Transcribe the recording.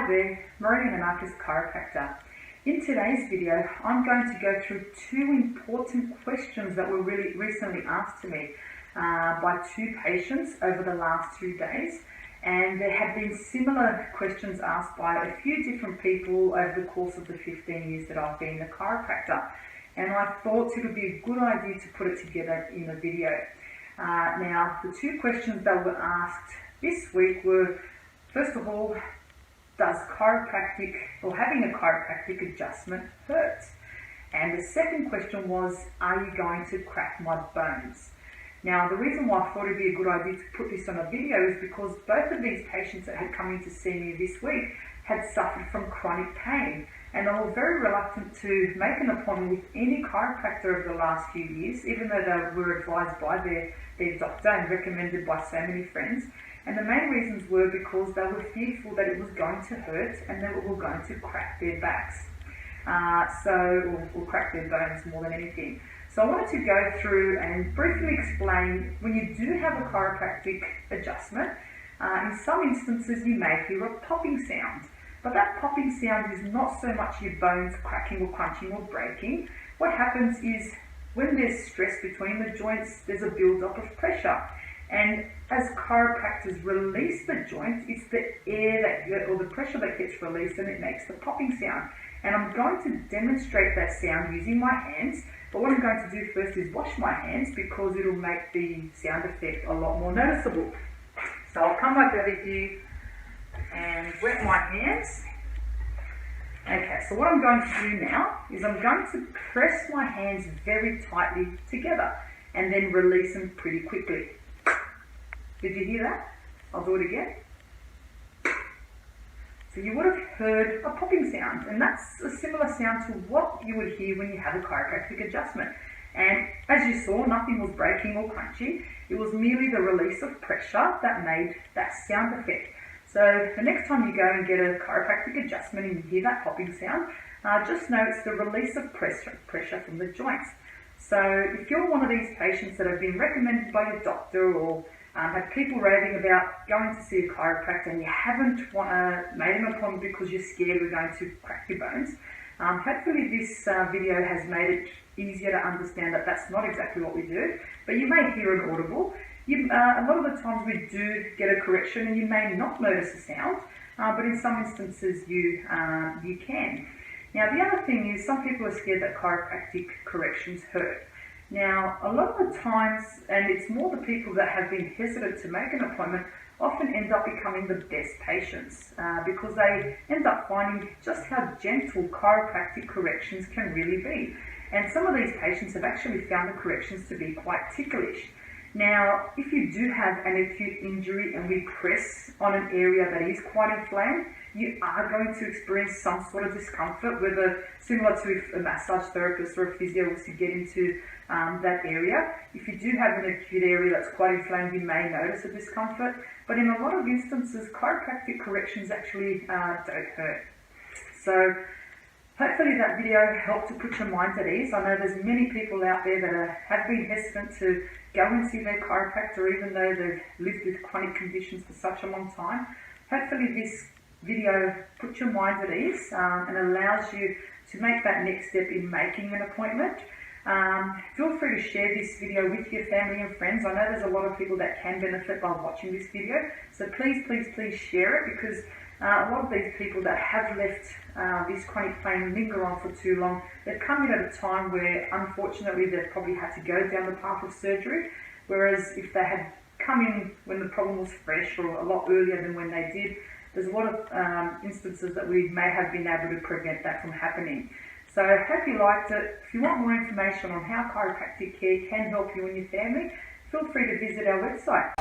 Hi there, Maria Chiropractor. In today's video, I'm going to go through two important questions that were really recently asked to me by two patients over the last 2 days. And there have been similar questions asked by a few different people over the course of the 15 years that I've been a chiropractor. And I thought it would be a good idea to put it together in a video. Now, the two questions that were asked this week were, first of all, does chiropractic or having a chiropractic adjustment hurt? And the second question was, are you going to crack my bones? Now, the reason why I thought it'd be a good idea to put this on a video is because both of these patients that had come in to see me this week had suffered from chronic pain, and they were very reluctant to make an appointment with any chiropractor over the last few years, even though they were advised by their doctor and recommended by so many friends. And the main reasons were because they were fearful that it was going to hurt and that it was going to crack their backs, or crack their bones more than anything. So I wanted to go through and briefly explain, when you do have a chiropractic adjustment, in some instances you may hear a popping sound. But that popping sound is not so much your bones cracking or crunching or breaking. What happens is when there's stress between the joints, there's a build-up of pressure. And as chiropractors release the joint, it's the air or the pressure that gets released, and it makes the popping sound. And I'm going to demonstrate that sound using my hands. But what I'm going to do first is wash my hands, because it'll make the sound effect a lot more noticeable. So I'll come over here and wet my hands. Okay, so what I'm going to do now is I'm going to press my hands very tightly together and then release them pretty quickly. Did you hear that? I'll do it again. So you would have heard a popping sound, and that's a similar sound to what you would hear when you have a chiropractic adjustment. And as you saw, nothing was breaking or crunchy. It was merely the release of pressure that made that sound effect. So the next time you go and get a chiropractic adjustment and you hear that popping sound, just know it's the release of pressure from the joints. So if you're one of these patients that have been recommended by your doctor, or have people raving about going to see a chiropractor and you haven't made an appointment because you're scared we're going to crack your bones, hopefully this video has made it easier to understand that that's not exactly what we do. But you may hear an audible. A lot of the times we do get a correction and you may not notice a sound, but in some instances you can. Now, the other thing is, some people are scared that chiropractic corrections hurt. Now, a lot of the times, and it's more the people that have been hesitant to make an appointment, often end up becoming the best patients, because they end up finding just how gentle chiropractic corrections can really be. And some of these patients have actually found the corrections to be quite ticklish. Now, if you do have an acute injury and we press on an area that is quite inflamed, you are going to experience some sort of discomfort, whether similar to if a massage therapist or a physio was to get into that area. If you do have an acute area that's quite inflamed, you may notice a discomfort. But in a lot of instances, chiropractic corrections actually don't hurt. So hopefully that video helped to put your mind at ease. I know there's many people out there that have been hesitant to go and see their chiropractor, even though they've lived with chronic conditions for such a long time. Hopefully this video puts your mind at ease and allows you to make that next step in making an appointment. Feel free to share this video with your family and friends. I know there's a lot of people that can benefit by watching this video, so please share it, because a lot of these people that have left this chronic pain linger on for too long, they've come in at a time where unfortunately they've probably had to go down the path of surgery, whereas if they had come in when the problem was fresh or a lot earlier than when they did, there's a lot of instances that we may have been able to prevent that from happening. So I hope you liked it. If you want more information on how chiropractic care can help you and your family, feel free to visit our website.